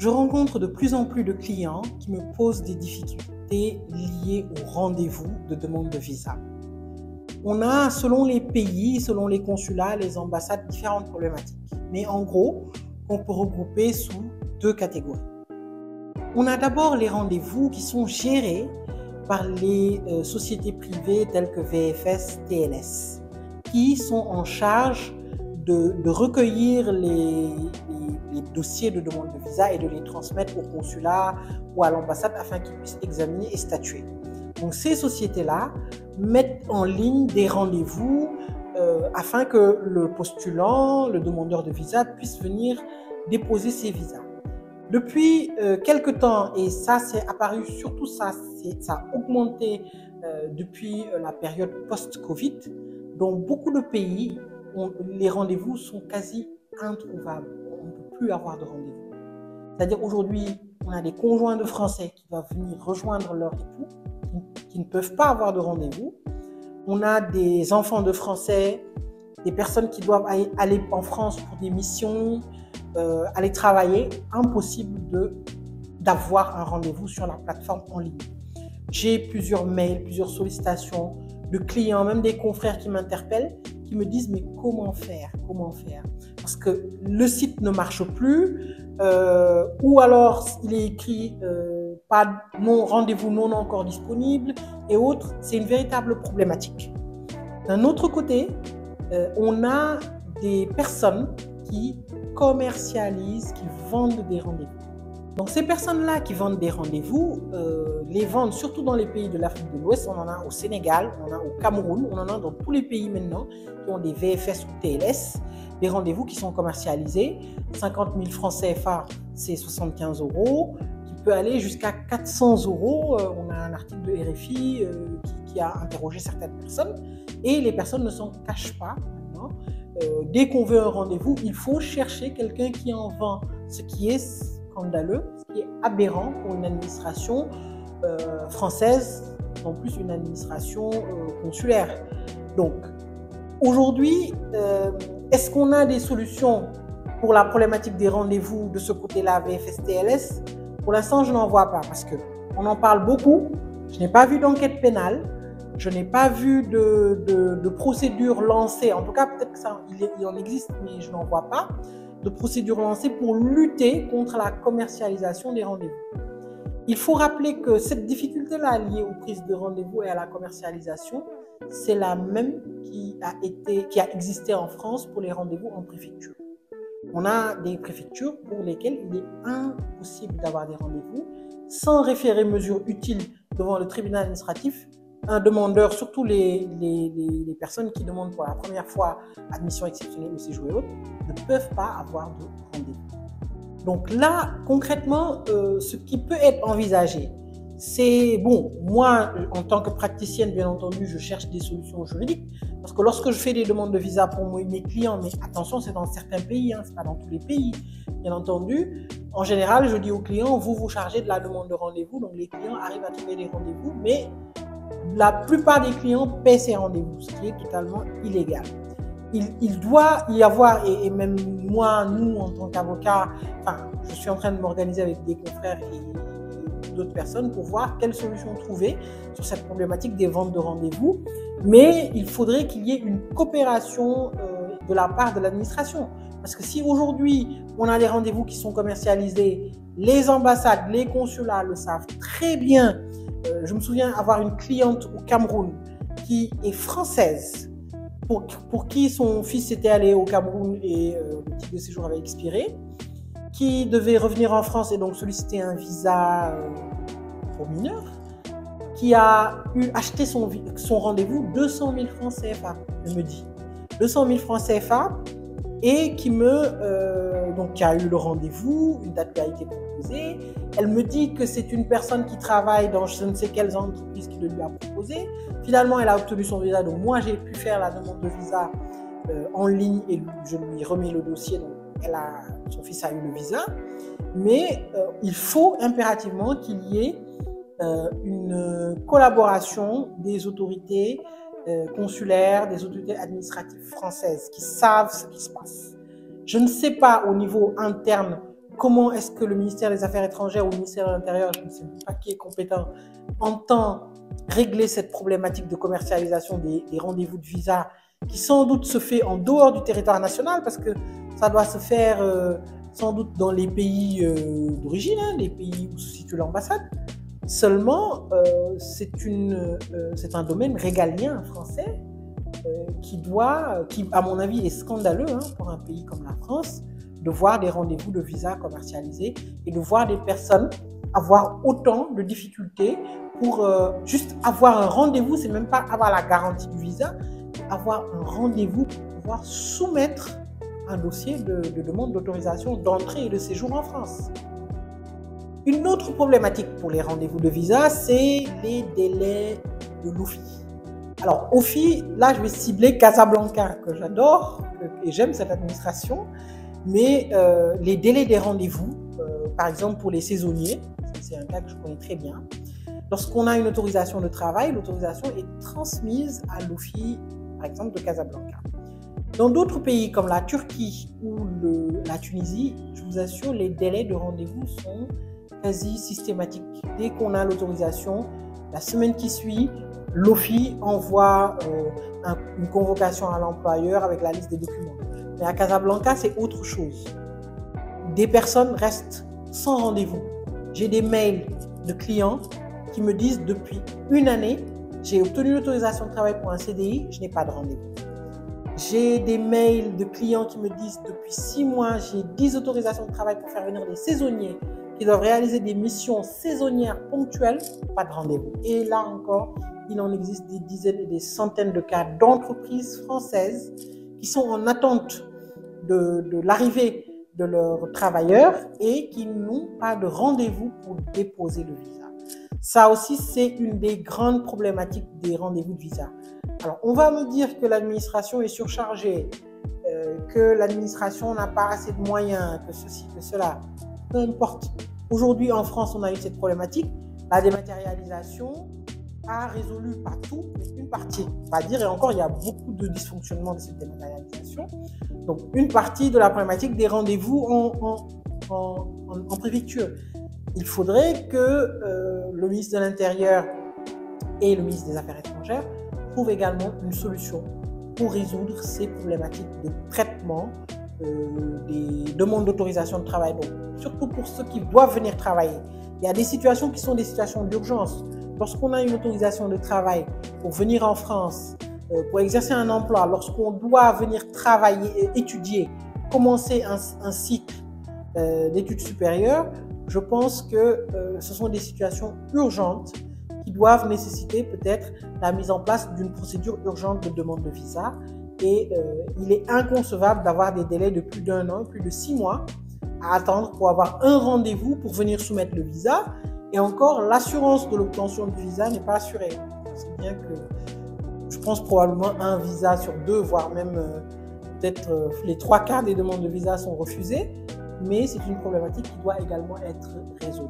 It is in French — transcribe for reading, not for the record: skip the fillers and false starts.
Je rencontre de plus en plus de clients qui me posent des difficultés liées au rendez-vous de demande de visa. On a, selon les pays, selon les consulats, les ambassades, différentes problématiques. Mais en gros, on peut regrouper sous deux catégories. On a d'abord les rendez-vous qui sont gérés par les sociétés privées telles que VFS, TLS, qui sont en charge de recueillir les dossiers de demande de visa et de les transmettre au consulat ou à l'ambassade afin qu'ils puissent examiner et statuer. Donc ces sociétés-là mettent en ligne des rendez-vous afin que le postulant, le demandeur de visa puisse venir déposer ses visas. Depuis quelque temps, et ça c'est apparu, surtout ça a augmenté depuis la période post-Covid, dans beaucoup de pays, les rendez-vous sont quasi introuvables. On ne peut plus avoir de rendez-vous. C'est-à-dire aujourd'hui, on a des conjoints de Français qui doivent venir rejoindre leur époux, qui ne peuvent pas avoir de rendez-vous. On a des enfants de Français, des personnes qui doivent aller en France pour des missions, aller travailler, impossible d'avoir un rendez-vous sur la plateforme en ligne. J'ai plusieurs mails, plusieurs sollicitations de clients, même des confrères qui m'interpellent, qui me disent mais comment faire? Parce que le site ne marche plus, ou alors il est écrit rendez-vous non encore disponible et autres. C'est une véritable problématique. D'un autre côté, on a des personnes qui commercialisent, qui vendent des rendez-vous. Donc ces personnes-là qui vendent des rendez-vous, les vendent surtout dans les pays de l'Afrique de l'Ouest. On en a au Sénégal, on en a au Cameroun, on en a dans tous les pays maintenant qui ont des VFS ou TLS, des rendez-vous qui sont commercialisés. 50 000 francs CFA, c'est 75 €, qui peut aller jusqu'à 400 €. On a un article de RFI qui a interrogé certaines personnes et les personnes ne s'en cachent pas maintenant. Dès qu'on veut un rendez-vous, il faut chercher quelqu'un qui en vend, ce qui est scandaleux, ce qui est aberrant pour une administration française, en plus une administration consulaire. Donc, aujourd'hui, est-ce qu'on a des solutions pour la problématique des rendez-vous de ce côté-là, VFS-TLS? Pour l'instant, je n'en vois pas parce qu'on en parle beaucoup. Je n'ai pas vu d'enquête pénale. Je n'ai pas vu de procédure lancée. En tout cas, peut-être qu'il en existe, mais je n'en vois pas de procédure lancée pour lutter contre la commercialisation des rendez-vous. Il faut rappeler que cette difficulté-là liée aux prises de rendez-vous et à la commercialisation, c'est la même qui a existé en France pour les rendez-vous en préfecture. On a des préfectures pour lesquelles il est impossible d'avoir des rendez-vous sans référer mesure utile devant le tribunal administratif. Un demandeur, surtout les personnes qui demandent pour la première fois admission exceptionnelle au séjour et autres, ne peuvent pas avoir de rendez-vous. Donc là, concrètement, ce qui peut être envisagé, c'est, bon, moi, en tant que praticienne, bien entendu, je cherche des solutions juridiques, parce que lorsque je fais des demandes de visa pour mes clients, mais attention, c'est dans certains pays, c'est pas dans tous les pays, bien entendu, en général, je dis aux clients, vous chargez de la demande de rendez-vous, donc les clients arrivent à trouver des rendez-vous, mais la plupart des clients paient ces rendez-vous, ce qui est totalement illégal. Il doit y avoir, et même moi, nous, en tant qu'avocats, je suis en train de m'organiser avec des confrères et d'autres personnes pour voir quelles solutions trouver sur cette problématique des ventes de rendez-vous. Mais il faudrait qu'il y ait une coopération de la part de l'administration. Parce que si aujourd'hui, on a des rendez-vous qui sont commercialisés, les ambassades, les consulats le savent très bien. Je me souviens avoir une cliente au Cameroun qui est française, pour qui son fils était allé au Cameroun et le titre de séjour avait expiré, qui devait revenir en France et donc solliciter un visa pour mineurs, qui a acheté son rendez-vous 200 000 francs CFA, elle me dit. 200 000 francs CFA et qui a eu le rendez-vous, une date qui a été proposée. Elle me dit que c'est une personne qui travaille dans je ne sais quelles entreprises qui le lui a proposé. Finalement, elle a obtenu son visa. Donc moi, j'ai pu faire la demande de visa en ligne et je lui remets le dossier. Donc son fils a eu le visa. Mais il faut impérativement qu'il y ait une collaboration des autorités consulaires, des autorités administratives françaises qui savent ce qui se passe. Je ne sais pas au niveau interne comment est-ce que le ministère des Affaires étrangères ou le ministère de l'Intérieur, je ne sais pas qui est compétent, entend régler cette problématique de commercialisation des rendez-vous de visa qui sans doute se fait en dehors du territoire national parce que ça doit se faire sans doute dans les pays d'origine, hein, les pays où se situe l'ambassade. Seulement, c'est un domaine régalien français qui, à mon avis, est scandaleux hein, pour un pays comme la France, de voir des rendez-vous de visa commercialisés et de voir des personnes avoir autant de difficultés pour juste avoir un rendez-vous, c'est même pas avoir la garantie du visa, avoir un rendez-vous pour pouvoir soumettre un dossier de demande d'autorisation d'entrée et de séjour en France. Une autre problématique pour les rendez-vous de visa, c'est les délais de l'OFII. Alors, OFII, là, je vais cibler Casablanca, que j'adore, et j'aime cette administration, mais les délais des rendez-vous, par exemple pour les saisonniers, c'est un cas que je connais très bien, lorsqu'on a une autorisation de travail, l'autorisation est transmise à l'OFII, par exemple, de Casablanca. Dans d'autres pays comme la Turquie ou la Tunisie, je vous assure, les délais de rendez-vous sont quasi systématiques. Dès qu'on a l'autorisation, la semaine qui suit, l'OFII envoie une convocation à l'employeur avec la liste des documents. Mais à Casablanca, c'est autre chose. Des personnes restent sans rendez-vous. J'ai des mails de clients qui me disent depuis une année, j'ai obtenu l'autorisation de travail pour un CDI, je n'ai pas de rendez-vous. J'ai des mails de clients qui me disent depuis 6 mois, j'ai 10 autorisations de travail pour faire venir des saisonniers qui doivent réaliser des missions saisonnières ponctuelles, pas de rendez-vous. Et là encore, il en existe des dizaines et des centaines de cas d'entreprises françaises qui sont en attente de l'arrivée de leurs travailleurs et qui n'ont pas de rendez-vous pour déposer le visa. Ça aussi, c'est une des grandes problématiques des rendez-vous de visa. Alors, on va me dire que l'administration est surchargée, que l'administration n'a pas assez de moyens, que ceci, que cela. Peu importe. Aujourd'hui, en France, on a eu cette problématique. La dématérialisation a résolu pas tout, mais une partie. On va dire, et encore, il y a beaucoup de dysfonctionnements de cette dématérialisation. Donc, une partie de la problématique des rendez-vous en préfecture. Il faudrait que le ministre de l'Intérieur et le ministre des Affaires étrangères trouvent également une solution pour résoudre ces problématiques de traitement des demandes d'autorisation de travail. Donc, surtout pour ceux qui doivent venir travailler. Il y a des situations qui sont des situations d'urgence. Lorsqu'on a une autorisation de travail pour venir en France, pour exercer un emploi, lorsqu'on doit venir travailler, étudier, commencer un cycle d'études supérieures, je pense que ce sont des situations urgentes qui doivent nécessiter peut-être la mise en place d'une procédure urgente de demande de visa. Et il est inconcevable d'avoir des délais de plus d'1 an, plus de 6 mois à attendre pour avoir un rendez-vous pour venir soumettre le visa. Et encore, l'assurance de l'obtention du visa n'est pas assurée. C'est bien que je pense probablement un visa sur 2, voire même peut-être les 3 quarts des demandes de visa sont refusées. Mais c'est une problématique qui doit également être résolue.